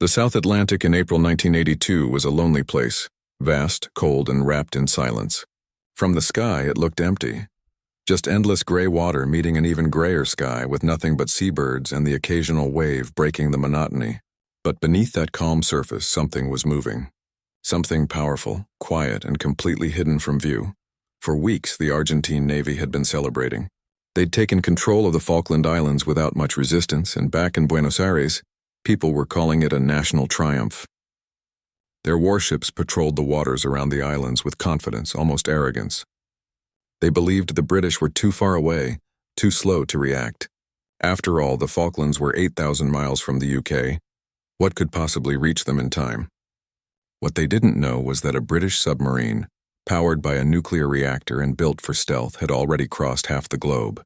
The South Atlantic in April 1982 was a lonely place, vast, cold, and wrapped in silence. From the sky, it looked empty. Just endless gray water meeting an even grayer sky with nothing but seabirds and the occasional wave breaking the monotony. But beneath that calm surface, something was moving. Something powerful, quiet, and completely hidden from view. For weeks, the Argentine Navy had been celebrating. They'd taken control of the Falkland Islands without much resistance, and back in Buenos Aires, people were calling it a national triumph. Their warships patrolled the waters around the islands with confidence, almost arrogance. They believed the British were too far away, too slow to react. After all, the Falklands were 8,000 miles from the UK. What could possibly reach them in time? What they didn't know was that a British submarine, powered by a nuclear reactor and built for stealth, had already crossed half the globe.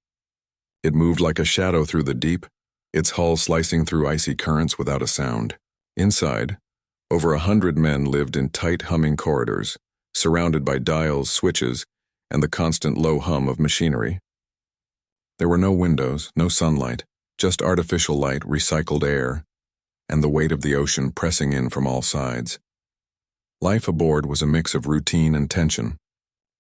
It moved like a shadow through the deep, its hull slicing through icy currents without a sound. Inside, over 100 men lived in tight, humming corridors, surrounded by dials, switches, and the constant low hum of machinery. There were no windows, no sunlight, just artificial light, recycled air, and the weight of the ocean pressing in from all sides. Life aboard was a mix of routine and tension.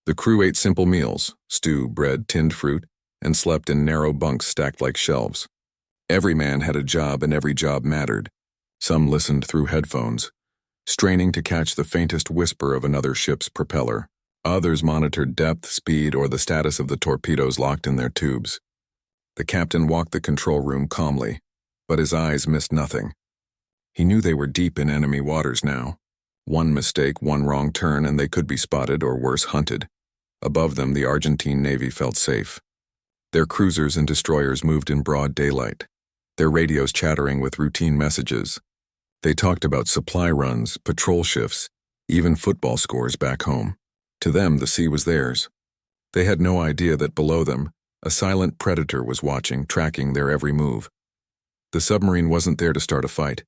The crew ate simple meals, stew, bread, tinned fruit, and slept in narrow bunks stacked like shelves. Every man had a job, and every job mattered. Some listened through headphones, straining to catch the faintest whisper of another ship's propeller. Others monitored depth, speed, or the status of the torpedoes locked in their tubes. The captain walked the control room calmly, but his eyes missed nothing. He knew they were deep in enemy waters now. One mistake, one wrong turn, and they could be spotted or worse, hunted. Above them, the Argentine Navy felt safe. Their cruisers and destroyers moved in broad daylight, their radios chattering with routine messages. They talked about supply runs, patrol shifts, even football scores back home. To them, the sea was theirs. They had no idea that below them, a silent predator was watching, tracking their every move. The submarine wasn't there to start a fight,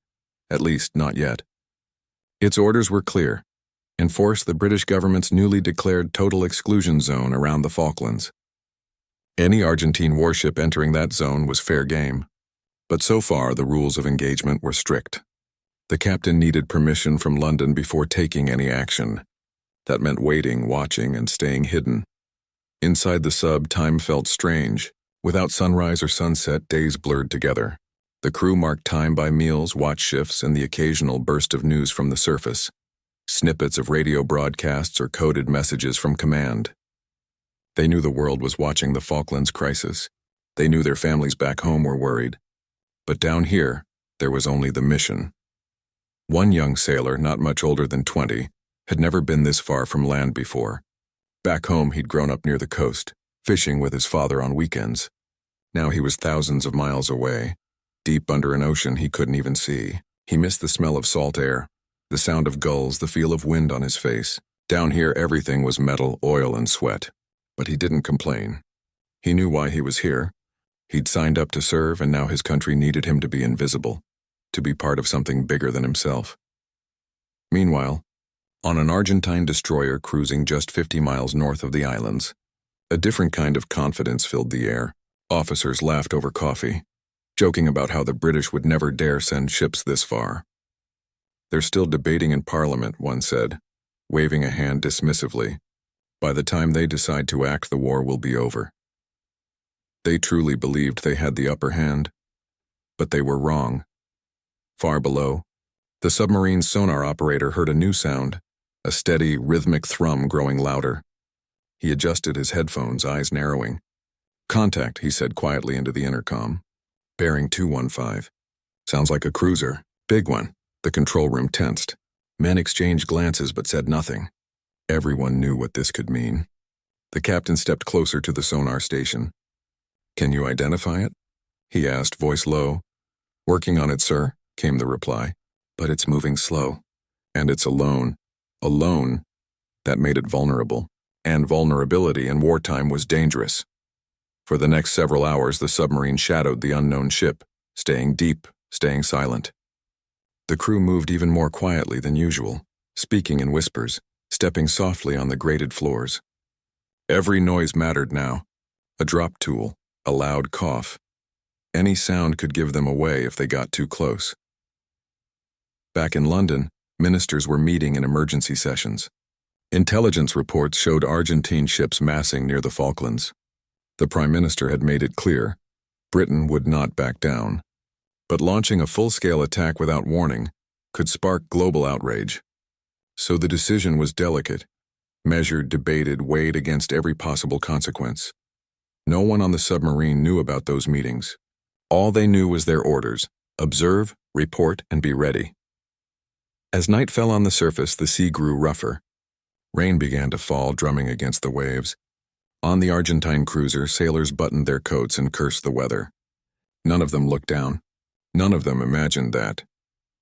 at least not yet. Its orders were clear: enforce the British government's newly declared total exclusion zone around the Falklands. Any Argentine warship entering that zone was fair game. But so far, the rules of engagement were strict. The captain needed permission from London before taking any action. That meant waiting, watching, and staying hidden. Inside the sub, time felt strange. Without sunrise or sunset, days blurred together. The crew marked time by meals, watch shifts, and the occasional burst of news from the surface. Snippets of radio broadcasts or coded messages from command. They knew the world was watching the Falklands crisis. They knew their families back home were worried. But down here, there was only the mission. One young sailor, not much older than 20, had never been this far from land before. Back home, he'd grown up near the coast, fishing with his father on weekends. Now he was thousands of miles away, deep under an ocean he couldn't even see. He missed the smell of salt air, the sound of gulls, the feel of wind on his face. Down here, everything was metal, oil, and sweat. But he didn't complain. He knew why he was here. He'd signed up to serve, and now his country needed him to be invisible, to be part of something bigger than himself. Meanwhile, on an Argentine destroyer cruising just 50 miles north of the islands, a different kind of confidence filled the air. Officers laughed over coffee, joking about how the British would never dare send ships this far. They're still debating in Parliament, one said, waving a hand dismissively. By the time they decide to act, the war will be over. They truly believed they had the upper hand, but they were wrong. Far below, the submarine's sonar operator heard a new sound, a steady, rhythmic thrum growing louder. He adjusted his headphones, eyes narrowing. "Contact," he said quietly into the intercom. "Bearing 215. Sounds like a cruiser. Big one." The control room tensed. Men exchanged glances but said nothing. Everyone knew what this could mean. The captain stepped closer to the sonar station. "Can you identify it?" he asked, voice low. "Working on it, sir," came the reply. "But it's moving slow. And it's alone." Alone. That made it vulnerable. And vulnerability in wartime was dangerous. For the next several hours, the submarine shadowed the unknown ship, staying deep, staying silent. The crew moved even more quietly than usual, speaking in whispers, stepping softly on the grated floors. Every noise mattered now. A drop tool, a loud cough. Any sound could give them away if they got too close. Back in London, ministers were meeting in emergency sessions. Intelligence reports showed Argentine ships massing near the Falklands. The Prime Minister had made it clear Britain would not back down. But launching a full-scale attack without warning could spark global outrage. So the decision was delicate, measured, debated, weighed against every possible consequence. No one on the submarine knew about those meetings. All they knew was their orders: observe, report, and be ready. As night fell on the surface, the sea grew rougher. Rain began to fall, drumming against the waves. On the Argentine cruiser, sailors buttoned their coats and cursed the weather. None of them looked down. None of them imagined that,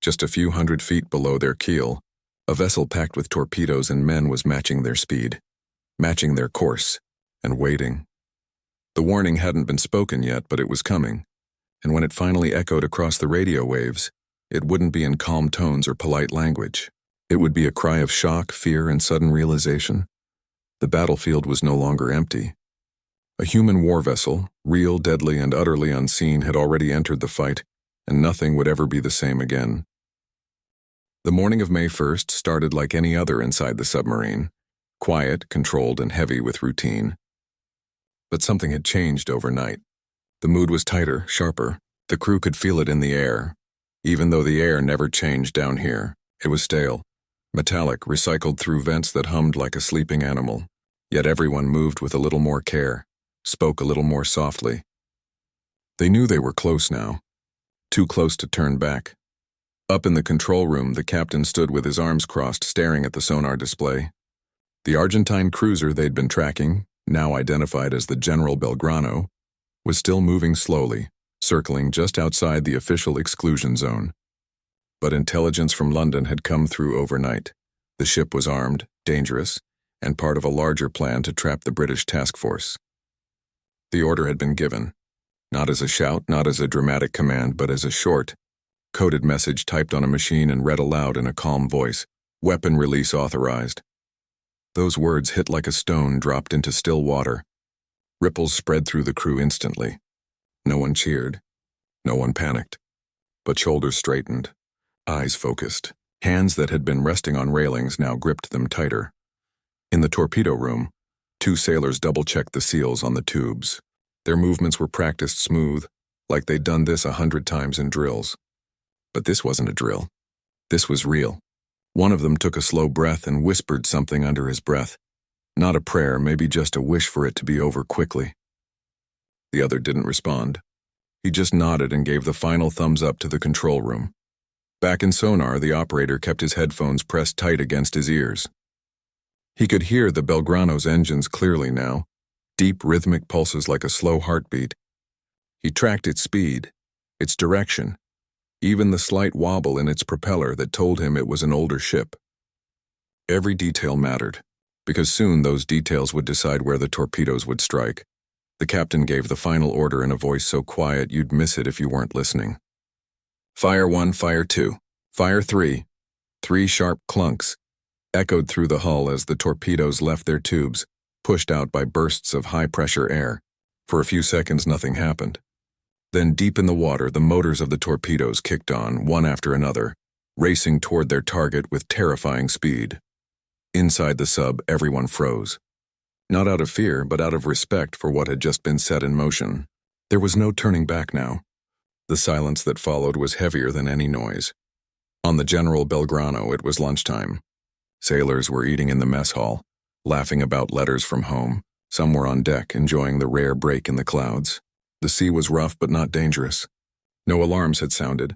just a few hundred feet below their keel, a vessel packed with torpedoes and men was matching their speed, matching their course, and waiting. The warning hadn't been spoken yet, but it was coming, and when it finally echoed across the radio waves, it wouldn't be in calm tones or polite language. It would be a cry of shock, fear, and sudden realization. The battlefield was no longer empty. A human war vessel, real, deadly, and utterly unseen, had already entered the fight, and nothing would ever be the same again. The morning of May 1st started like any other inside the submarine, quiet, controlled, and heavy with routine. But something had changed overnight. The mood was tighter, sharper. The crew could feel it in the air. Even though the air never changed down here, it was stale, metallic, recycled through vents that hummed like a sleeping animal. Yet everyone moved with a little more care, spoke a little more softly. They knew they were close now, too close to turn back. Up in the control room, the captain stood with his arms crossed, staring at the sonar display. The Argentine cruiser they'd been tracking, now identified as the General Belgrano, was still moving slowly, circling just outside the official exclusion zone. But intelligence from London had come through overnight. The ship was armed, dangerous, and part of a larger plan to trap the British task force. The order had been given, not as a shout, not as a dramatic command, but as a short, coded message typed on a machine and read aloud in a calm voice: "Weapon release authorized." Those words hit like a stone dropped into still water. Ripples spread through the crew instantly. No one cheered. No one panicked. But shoulders straightened, eyes focused. Hands that had been resting on railings now gripped them tighter. In the torpedo room, two sailors double-checked the seals on the tubes. Their movements were practiced smooth, like they'd done this 100 times in drills. But this wasn't a drill. This was real. One of them took a slow breath and whispered something under his breath. Not a prayer, maybe just a wish for it to be over quickly. The other didn't respond. He just nodded and gave the final thumbs up to the control room. Back in sonar, the operator kept his headphones pressed tight against his ears. He could hear the Belgrano's engines clearly now, deep rhythmic pulses like a slow heartbeat. He tracked its speed, its direction, even the slight wobble in its propeller that told him it was an older ship. Every detail mattered, because soon those details would decide where the torpedoes would strike. The captain gave the final order in a voice so quiet you'd miss it if you weren't listening. "Fire 1, fire 2, fire 3. 3 sharp clunks echoed through the hull as the torpedoes left their tubes, pushed out by bursts of high-pressure air. For a few seconds, nothing happened. Then deep in the water, the motors of the torpedoes kicked on, one after another, racing toward their target with terrifying speed. Inside the sub, everyone froze. Not out of fear, but out of respect for what had just been set in motion. There was no turning back now. The silence that followed was heavier than any noise. On the General Belgrano, it was lunchtime. Sailors were eating in the mess hall, laughing about letters from home. Some were on deck, enjoying the rare break in the clouds. The sea was rough but not dangerous. No alarms had sounded.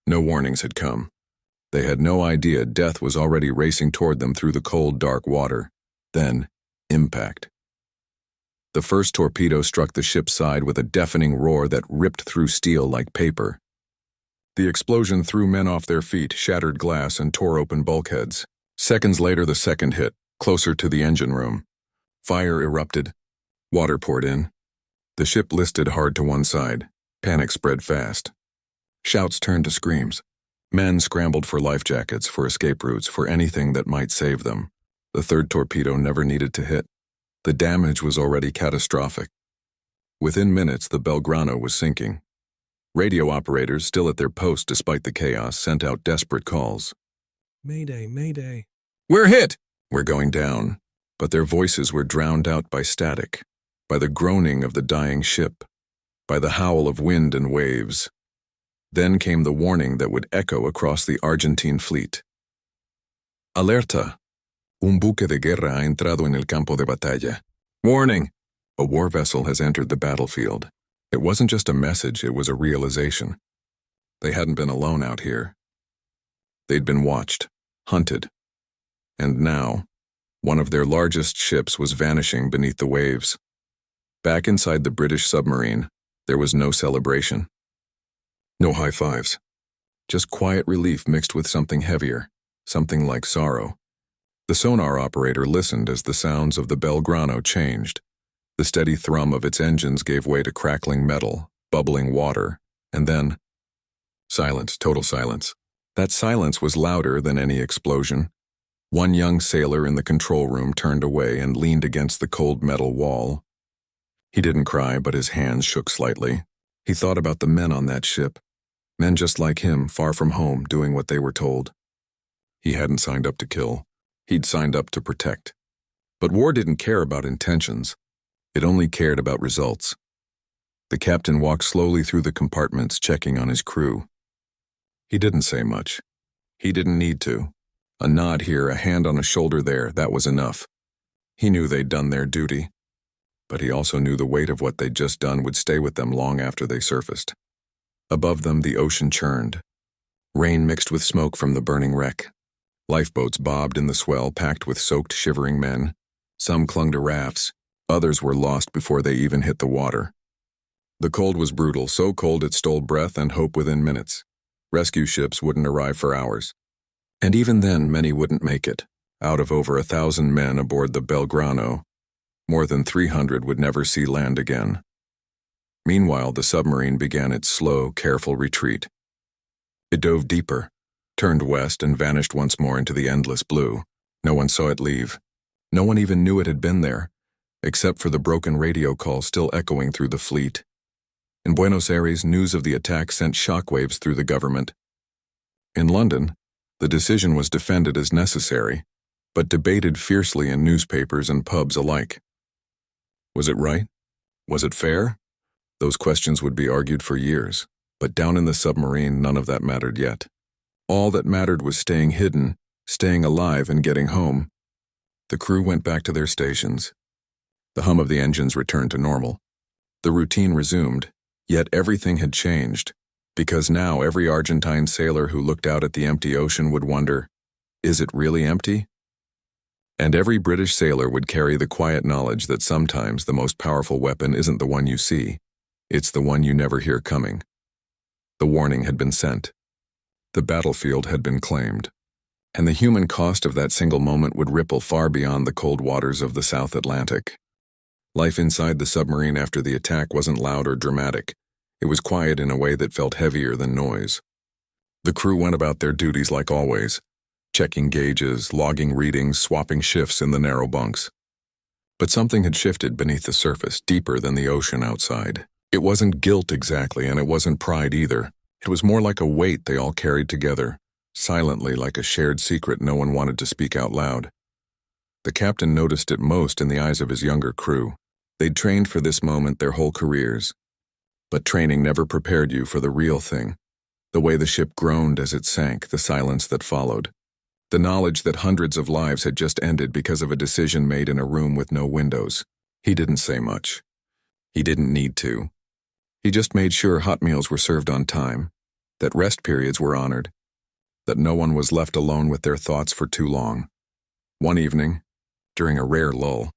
No warnings had come. They had no idea death was already racing toward them through the cold, dark water. Then, impact. The first torpedo struck the ship's side with a deafening roar that ripped through steel like paper. The explosion threw men off their feet, shattered glass, and tore open bulkheads. Seconds later, the second hit, closer to the engine room. Fire erupted. Water poured in. The ship listed hard to one side. Panic spread fast. Shouts turned to screams. Men scrambled for life jackets, for escape routes, for anything that might save them. The third torpedo never needed to hit. The damage was already catastrophic. Within minutes, the Belgrano was sinking. Radio operators, still at their post despite the chaos, sent out desperate calls. Mayday, mayday. We're hit! We're going down. But their voices were drowned out by static, by the groaning of the dying ship, by the howl of wind and waves. Then came the warning that would echo across the Argentine fleet. Alerta! Un buque de guerra ha entrado en el campo de batalla. Warning! A war vessel has entered the battlefield. It wasn't just a message, it was a realization. They hadn't been alone out here. They'd been watched, hunted. And now, one of their largest ships was vanishing beneath the waves. Back inside the British submarine, there was no celebration. No high fives. Just quiet relief mixed with something heavier, something like sorrow. The sonar operator listened as the sounds of the Belgrano changed. The steady thrum of its engines gave way to crackling metal, bubbling water, and then silence, total silence. That silence was louder than any explosion. One young sailor in the control room turned away and leaned against the cold metal wall. He didn't cry, but his hands shook slightly. He thought about the men on that ship, men just like him, far from home, doing what they were told. He hadn't signed up to kill. He'd signed up to protect. But war didn't care about intentions. It only cared about results. The captain walked slowly through the compartments, checking on his crew. He didn't say much. He didn't need to. A nod here, a hand on a shoulder there, that was enough. He knew they'd done their duty. But he also knew the weight of what they'd just done would stay with them long after they surfaced. Above them, the ocean churned. Rain mixed with smoke from the burning wreck. Lifeboats bobbed in the swell, packed with soaked, shivering men. Some clung to rafts. Others were lost before they even hit the water. The cold was brutal, so cold it stole breath and hope within minutes. Rescue ships wouldn't arrive for hours. And even then, many wouldn't make it. Out of over 1,000 men aboard the Belgrano, more than 300 would never see land again. Meanwhile, the submarine began its slow, careful retreat. It dove deeper, turned west, and vanished once more into the endless blue. No one saw it leave. No one even knew it had been there, except for the broken radio call still echoing through the fleet. In Buenos Aires, news of the attack sent shockwaves through the government. In London, the decision was defended as necessary, but debated fiercely in newspapers and pubs alike. Was it right? Was it fair? Those questions would be argued for years, but down in the submarine, none of that mattered yet. All that mattered was staying hidden, staying alive, and getting home. The crew went back to their stations. The hum of the engines returned to normal. The routine resumed, yet everything had changed, because now every Argentine sailor who looked out at the empty ocean would wonder, is it really empty? And every British sailor would carry the quiet knowledge that sometimes the most powerful weapon isn't the one you see, it's the one you never hear coming. The warning had been sent. The battlefield had been claimed. And the human cost of that single moment would ripple far beyond the cold waters of the South Atlantic. Life inside the submarine after the attack wasn't loud or dramatic. It was quiet in a way that felt heavier than noise. The crew went about their duties like always, checking gauges, logging readings, swapping shifts in the narrow bunks. But something had shifted beneath the surface, deeper than the ocean outside. It wasn't guilt exactly, and it wasn't pride either. It was more like a weight they all carried together, silently, like a shared secret no one wanted to speak out loud. The captain noticed it most in the eyes of his younger crew. They'd trained for this moment their whole careers. But training never prepared you for the real thing. The way the ship groaned as it sank, the silence that followed. The knowledge that hundreds of lives had just ended because of a decision made in a room with no windows. He didn't say much. He didn't need to. He just made sure hot meals were served on time, that rest periods were honored, that no one was left alone with their thoughts for too long. One evening, during a rare lull,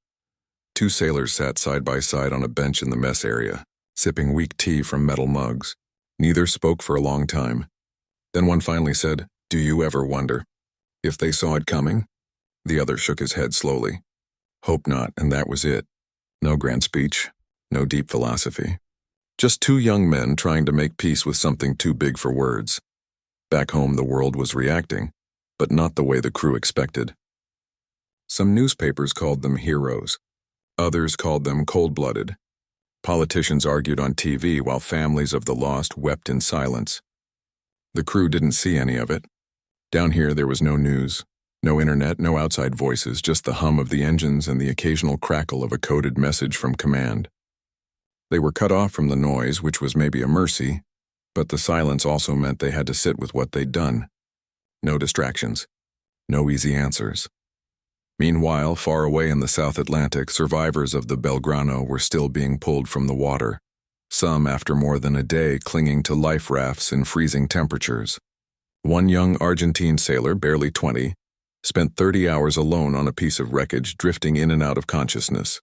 two sailors sat side by side on a bench in the mess area, sipping weak tea from metal mugs. Neither spoke for a long time. Then one finally said, "Do you ever wonder if they saw it coming?" The other shook his head slowly. "Hope not," and that was it. No grand speech, no deep philosophy. Just two young men trying to make peace with something too big for words. Back home, the world was reacting, but not the way the crew expected. Some newspapers called them heroes. Others called them cold-blooded. Politicians argued on TV while families of the lost wept in silence. The crew didn't see any of it. Down here there was no news, no internet, no outside voices, just the hum of the engines and the occasional crackle of a coded message from command. They were cut off from the noise, which was maybe a mercy, but the silence also meant they had to sit with what they'd done. No distractions. No easy answers. Meanwhile, far away in the South Atlantic, survivors of the Belgrano were still being pulled from the water, some after more than a day clinging to life rafts in freezing temperatures. One young Argentine sailor, barely 20, spent 30 hours alone on a piece of wreckage, drifting in and out of consciousness.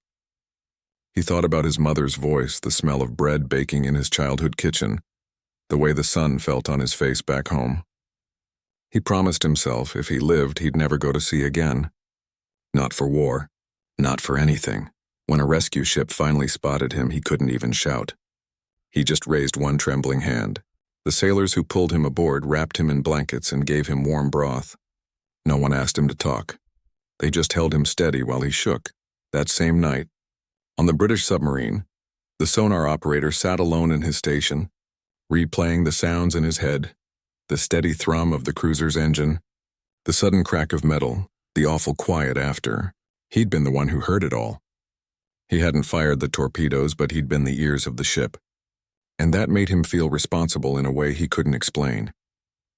He thought about his mother's voice, the smell of bread baking in his childhood kitchen, the way the sun felt on his face back home. He promised himself if he lived, he'd never go to sea again. Not for war. Not for anything. When a rescue ship finally spotted him, he couldn't even shout. He just raised one trembling hand. The sailors who pulled him aboard wrapped him in blankets and gave him warm broth. No one asked him to talk. They just held him steady while he shook. That same night, on the British submarine, the sonar operator sat alone in his station, replaying the sounds in his head, the steady thrum of the cruiser's engine, the sudden crack of metal, the awful quiet after. He'd been the one who heard it all. He hadn't fired the torpedoes, but he'd been the ears of the ship. And that made him feel responsible in a way he couldn't explain.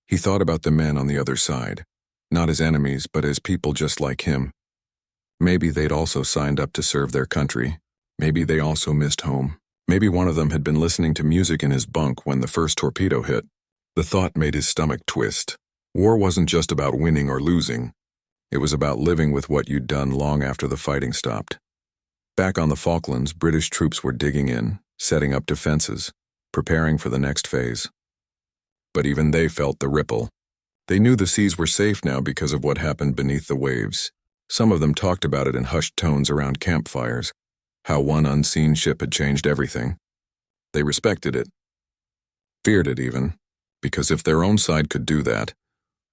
He thought about the men on the other side, not as enemies, but as people just like him. Maybe they'd also signed up to serve their country. Maybe they also missed home. Maybe one of them had been listening to music in his bunk when the first torpedo hit. The thought made his stomach twist. War wasn't just about winning or losing. It was about living with what you'd done long after the fighting stopped. Back on the Falklands, British troops were digging in, setting up defenses, preparing for the next phase. But even they felt the ripple. They knew the seas were safe now because of what happened beneath the waves. Some of them talked about it in hushed tones around campfires, how one unseen ship had changed everything. They respected it, feared it even, because if their own side could do that,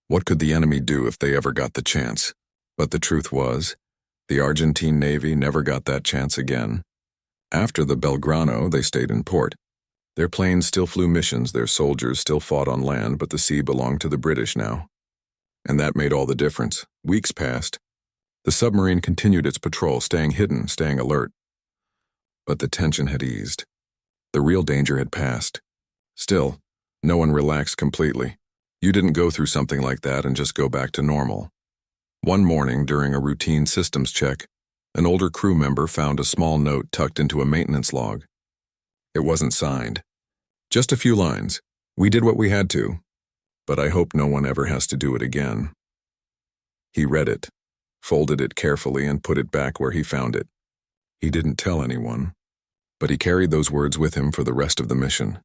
what could the enemy do if they ever got the chance? But the truth was, the Argentine Navy never got that chance again. After the Belgrano, they stayed in port. Their planes still flew missions, their soldiers still fought on land, but the sea belonged to the British now. And that made all the difference. Weeks passed. The submarine continued its patrol, staying hidden, staying alert. But the tension had eased. The real danger had passed. Still, no one relaxed completely. You didn't go through something like that and just go back to normal. One morning, during a routine systems check, an older crew member found a small note tucked into a maintenance log. It wasn't signed. Just a few lines. We did what we had to, but I hope no one ever has to do it again. He read it, folded it carefully, and put it back where he found it. He didn't tell anyone, but he carried those words with him for the rest of the mission.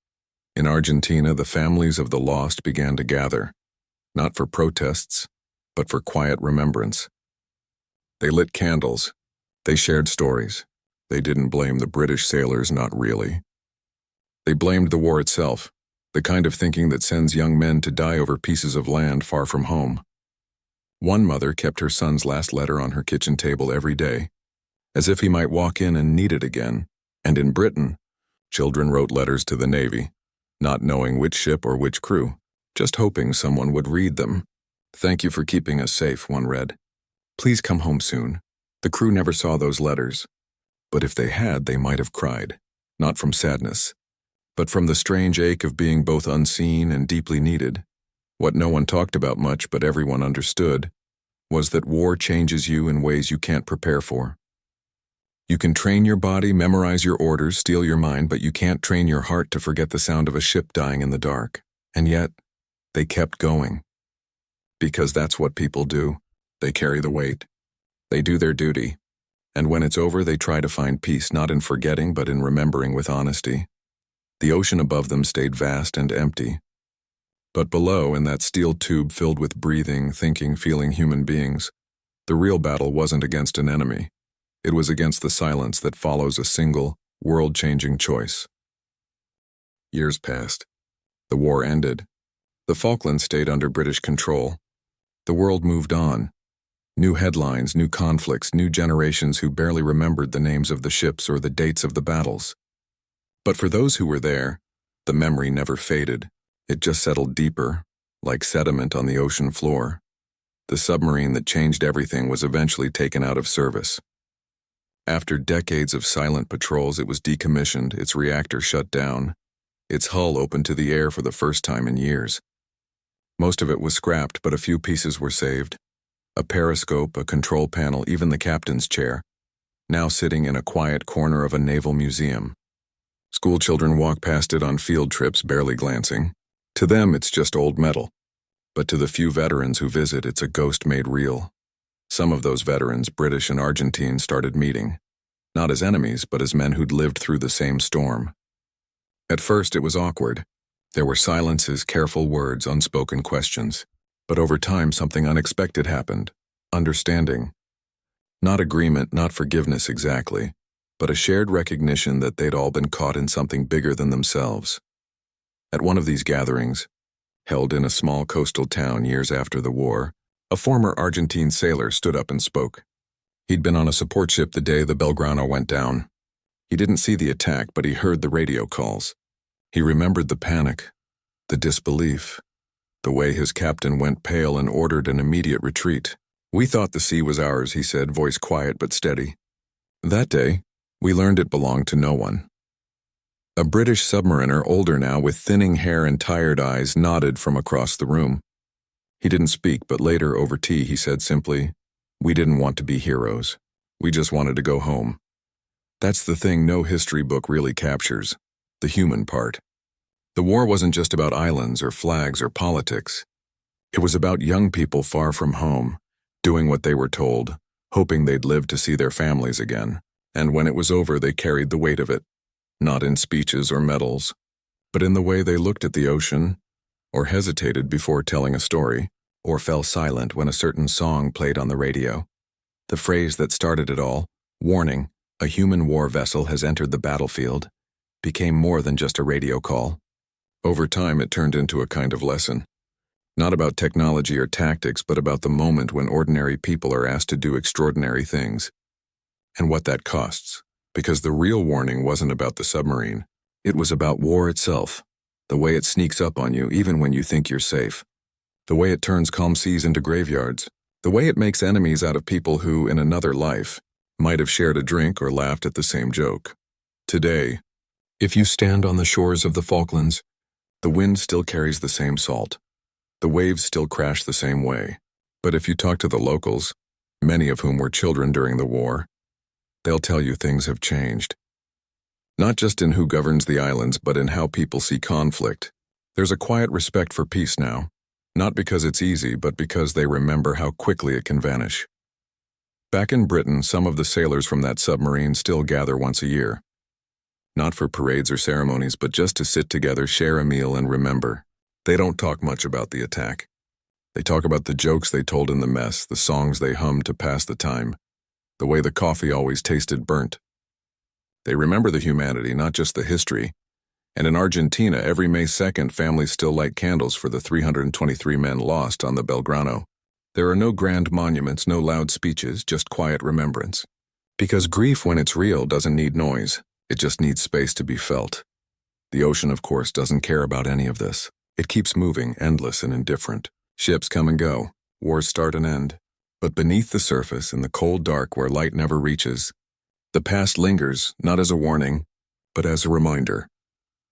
In Argentina, the families of the lost began to gather, not for protests, but for quiet remembrance. They lit candles. They shared stories. They didn't blame the British sailors, not really. They blamed the war itself, the kind of thinking that sends young men to die over pieces of land far from home. One mother kept her son's last letter on her kitchen table every day, as if he might walk in and need it again. And in Britain, children wrote letters to the Navy, not knowing which ship or which crew, just hoping someone would read them. "Thank you for keeping us safe," one read. "Please come home soon." The crew never saw those letters, but if they had, they might have cried, not from sadness, but from the strange ache of being both unseen and deeply needed. What no one talked about much, but everyone understood, was that war changes you in ways you can't prepare for. You can train your body, memorize your orders, steel your mind, but you can't train your heart to forget the sound of a ship dying in the dark. And yet, they kept going. Because that's what people do. They carry the weight. They do their duty. And when it's over, they try to find peace, not in forgetting, but in remembering with honesty. The ocean above them stayed vast and empty. But below, in that steel tube filled with breathing, thinking, feeling human beings, the real battle wasn't against an enemy. It was against the silence that follows a single, world-changing choice. Years passed. The war ended. The Falklands stayed under British control. The world moved on. New headlines, new conflicts, new generations who barely remembered the names of the ships or the dates of the battles. But for those who were there, the memory never faded. It just settled deeper, like sediment on the ocean floor. The submarine that changed everything was eventually taken out of service. After decades of silent patrols, it was decommissioned, its reactor shut down, its hull opened to the air for the first time in years. Most of it was scrapped, but a few pieces were saved. A periscope, a control panel, even the captain's chair, now sitting in a quiet corner of a naval museum. Schoolchildren walk past it on field trips, barely glancing. To them, it's just old metal. But to the few veterans who visit, it's a ghost made real. Some of those veterans, British and Argentine, started meeting. Not as enemies, but as men who'd lived through the same storm. At first, it was awkward. There were silences, careful words, unspoken questions. But over time, something unexpected happened. Understanding. Not agreement, not forgiveness exactly, but a shared recognition that they'd all been caught in something bigger than themselves. At one of these gatherings, held in a small coastal town years after the war, a former Argentine sailor stood up and spoke. He'd been on a support ship the day the Belgrano went down. He didn't see the attack, but he heard the radio calls. He remembered the panic, the disbelief, the way his captain went pale and ordered an immediate retreat. "We thought the sea was ours," he said, voice quiet but steady. "That day, we learned it belonged to no one." A British submariner, older now, with thinning hair and tired eyes, nodded from across the room. He didn't speak, but later, over tea, he said simply, "We didn't want to be heroes. We just wanted to go home." That's the thing no history book really captures, the human part. The war wasn't just about islands or flags or politics. It was about young people far from home, doing what they were told, hoping they'd live to see their families again. And when it was over, they carried the weight of it, not in speeches or medals, but in the way they looked at the ocean, or hesitated before telling a story, or fell silent when a certain song played on the radio. The phrase that started it all, "Warning, a human war vessel has entered the battlefield," became more than just a radio call. Over time, it turned into a kind of lesson. Not about technology or tactics, but about the moment when ordinary people are asked to do extraordinary things. And what that costs. Because the real warning wasn't about the submarine. It was about war itself. The way it sneaks up on you, even when you think you're safe. The way it turns calm seas into graveyards. The way it makes enemies out of people who, in another life, might have shared a drink or laughed at the same joke. Today, if you stand on the shores of the Falklands, the wind still carries the same salt. The waves still crash the same way. But if you talk to the locals, many of whom were children during the war, they'll tell you things have changed. Not just in who governs the islands, but in how people see conflict. There's a quiet respect for peace now, not because it's easy, but because they remember how quickly it can vanish. Back in Britain, some of the sailors from that submarine still gather once a year. Not for parades or ceremonies, but just to sit together, share a meal, and remember. They don't talk much about the attack. They talk about the jokes they told in the mess, the songs they hummed to pass the time, the way the coffee always tasted burnt. They remember the humanity, not just the history. And in Argentina, every May 2nd, families still light candles for the 323 men lost on the Belgrano. There are no grand monuments, no loud speeches, just quiet remembrance. Because grief, when it's real, doesn't need noise. It just needs space to be felt. The ocean, of course, doesn't care about any of this. It keeps moving, endless and indifferent. Ships come and go. Wars start and end. But beneath the surface, in the cold dark where light never reaches, the past lingers, not as a warning, but as a reminder.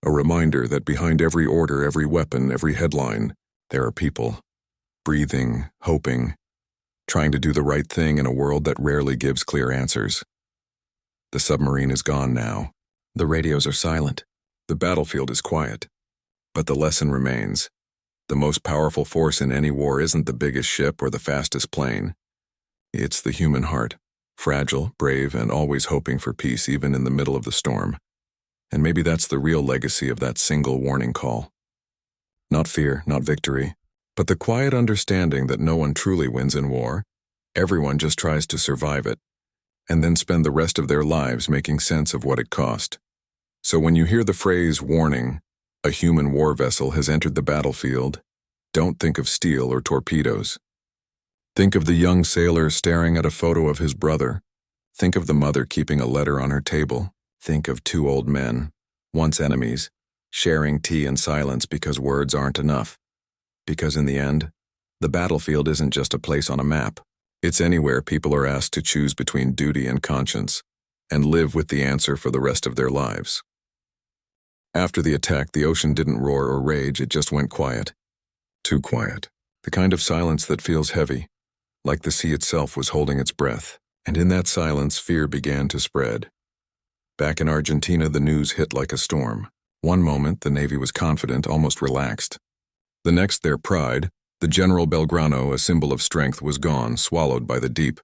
A reminder that behind every order, every weapon, every headline, there are people. Breathing, hoping, trying to do the right thing in a world that rarely gives clear answers. The submarine is gone now. The radios are silent. The battlefield is quiet. But the lesson remains. The most powerful force in any war isn't the biggest ship or the fastest plane. It's the human heart, fragile, brave, and always hoping for peace even in the middle of the storm. And maybe that's the real legacy of that single warning call. Not fear, not victory, but the quiet understanding that no one truly wins in war. Everyone just tries to survive it, and then spend the rest of their lives making sense of what it cost. So when you hear the phrase, "warning, a human war vessel has entered the battlefield," don't think of steel or torpedoes. Think of the young sailor staring at a photo of his brother. Think of the mother keeping a letter on her table. Think of two old men, once enemies, sharing tea in silence because words aren't enough. Because in the end, the battlefield isn't just a place on a map. It's anywhere people are asked to choose between duty and conscience, and live with the answer for the rest of their lives. After the attack, the ocean didn't roar or rage, it just went quiet. Too quiet. The kind of silence that feels heavy, like the sea itself was holding its breath. And in that silence, fear began to spread. Back in Argentina, the news hit like a storm. One moment, the Navy was confident, almost relaxed. The next, their pride, the General Belgrano, a symbol of strength, was gone, swallowed by the deep.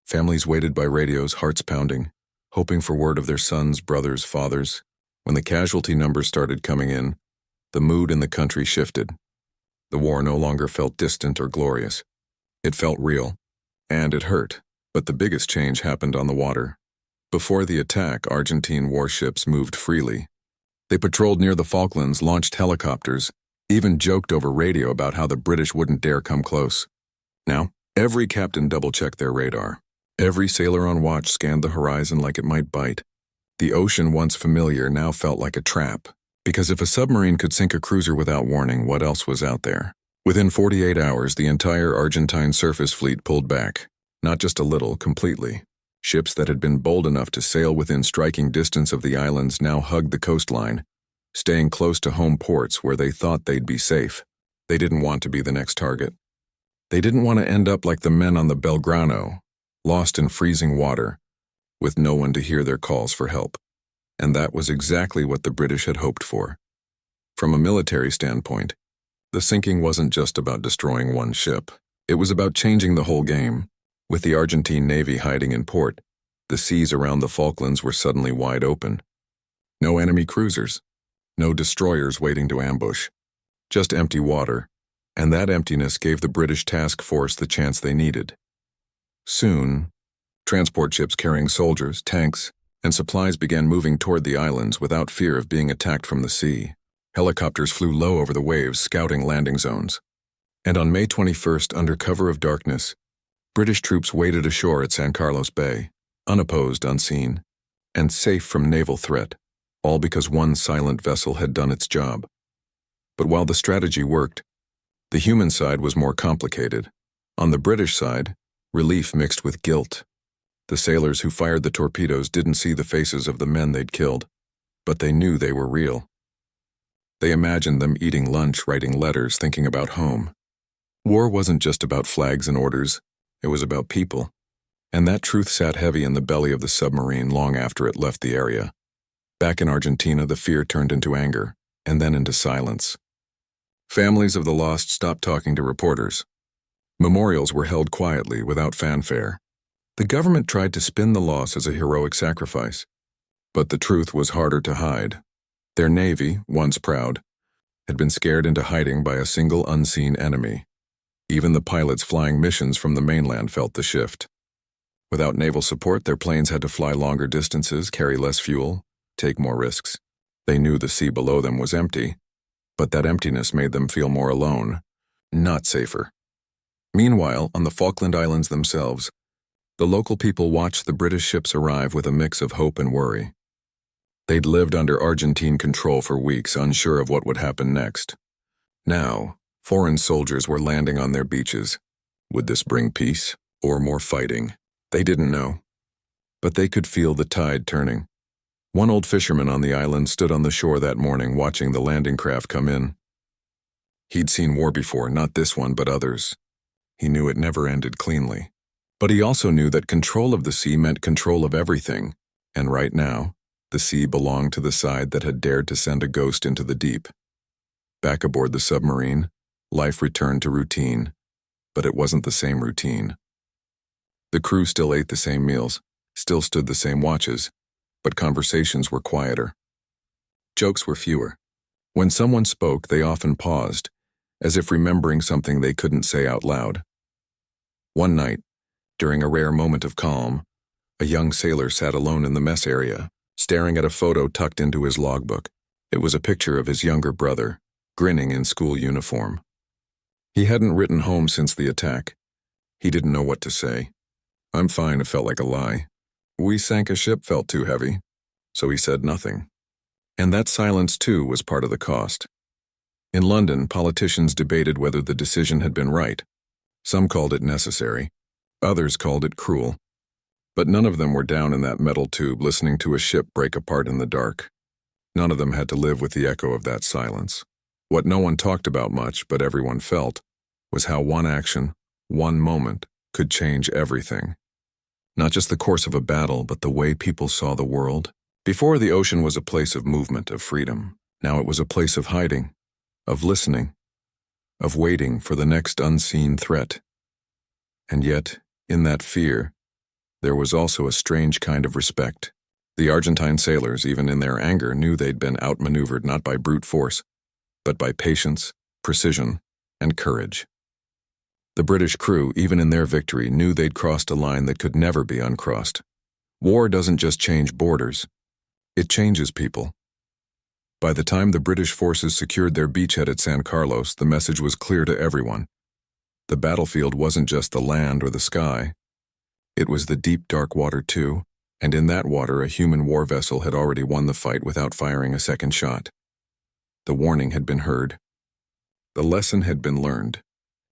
Families waited by radios, hearts pounding, hoping for word of their sons, brothers, fathers. When the casualty numbers started coming in, the mood in the country shifted. The war no longer felt distant or glorious. It felt real, and it hurt. But the biggest change happened on the water. Before the attack, Argentine warships moved freely. They patrolled near the Falklands, launched helicopters, even joked over radio about how the British wouldn't dare come close. Now, every captain double-checked their radar. Every sailor on watch scanned the horizon like it might bite. The ocean, once familiar, now felt like a trap. Because if a submarine could sink a cruiser without warning, what else was out there? Within 48 hours, the entire Argentine surface fleet pulled back. Not just a little, completely. Ships that had been bold enough to sail within striking distance of the islands now hugged the coastline, staying close to home ports where they thought they'd be safe. They didn't want to be the next target. They didn't want to end up like the men on the Belgrano, lost in freezing water, with no one to hear their calls for help. And that was exactly what the British had hoped for. From a military standpoint, the sinking wasn't just about destroying one ship. It was about changing the whole game. With the Argentine Navy hiding in port, the seas around the Falklands were suddenly wide open. No enemy cruisers, no destroyers waiting to ambush, just empty water, and that emptiness gave the British task force the chance they needed. Soon, transport ships carrying soldiers, tanks, and supplies began moving toward the islands without fear of being attacked from the sea. Helicopters flew low over the waves, scouting landing zones. And on May 21st, under cover of darkness, British troops waded ashore at San Carlos Bay, unopposed, unseen, and safe from naval threat, all because one silent vessel had done its job. But while the strategy worked, the human side was more complicated. On the British side, relief mixed with guilt. The sailors who fired the torpedoes didn't see the faces of the men they'd killed, but they knew they were real. They imagined them eating lunch, writing letters, thinking about home. War wasn't just about flags and orders. It was about people, and that truth sat heavy in the belly of the submarine long after it left the area. Back in Argentina, the fear turned into anger, and then into silence. Families of the lost stopped talking to reporters. Memorials were held quietly, without fanfare. The government tried to spin the loss as a heroic sacrifice, but the truth was harder to hide. Their navy, once proud, had been scared into hiding by a single unseen enemy. Even the pilots flying missions from the mainland felt the shift. Without naval support, their planes had to fly longer distances, carry less fuel, take more risks. They knew the sea below them was empty, but that emptiness made them feel more alone, not safer. Meanwhile, on the Falkland Islands themselves, the local people watched the British ships arrive with a mix of hope and worry. They'd lived under Argentine control for weeks, unsure of what would happen next. Now, foreign soldiers were landing on their beaches. Would this bring peace or more fighting? They didn't know. But they could feel the tide turning. One old fisherman on the island stood on the shore that morning watching the landing craft come in. He'd seen war before, not this one, but others. He knew it never ended cleanly. But he also knew that control of the sea meant control of everything. And right now, the sea belonged to the side that had dared to send a ghost into the deep. Back aboard the submarine, life returned to routine, but it wasn't the same routine. The crew still ate the same meals, still stood the same watches, but conversations were quieter. Jokes were fewer. When someone spoke, they often paused, as if remembering something they couldn't say out loud. One night, during a rare moment of calm, a young sailor sat alone in the mess area, staring at a photo tucked into his logbook. It was a picture of his younger brother, grinning in school uniform. He hadn't written home since the attack. He didn't know what to say. "I'm fine," it felt like a lie. "We sank a ship," felt too heavy. So he said nothing. And that silence, too, was part of the cost. In London, politicians debated whether the decision had been right. Some called it necessary. Others called it cruel. But none of them were down in that metal tube listening to a ship break apart in the dark. None of them had to live with the echo of that silence. What no one talked about much, but everyone felt, was how one action, one moment, could change everything. Not just the course of a battle, but the way people saw the world. Before, the ocean was a place of movement, of freedom. Now it was a place of hiding, of listening, of waiting for the next unseen threat. And yet, in that fear, there was also a strange kind of respect. The Argentine sailors, even in their anger, knew they'd been outmaneuvered not by brute force, but by patience, precision, and courage. The British crew, even in their victory, knew they'd crossed a line that could never be uncrossed. War doesn't just change borders, it changes people. By the time the British forces secured their beachhead at San Carlos, the message was clear to everyone. The battlefield wasn't just the land or the sky. It was the deep, dark water too, and in that water a human war vessel had already won the fight without firing a second shot. The warning had been heard. The lesson had been learned.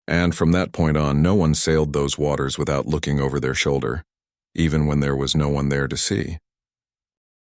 And from that point on, no one sailed those waters without looking over their shoulder, even when there was no one there to see.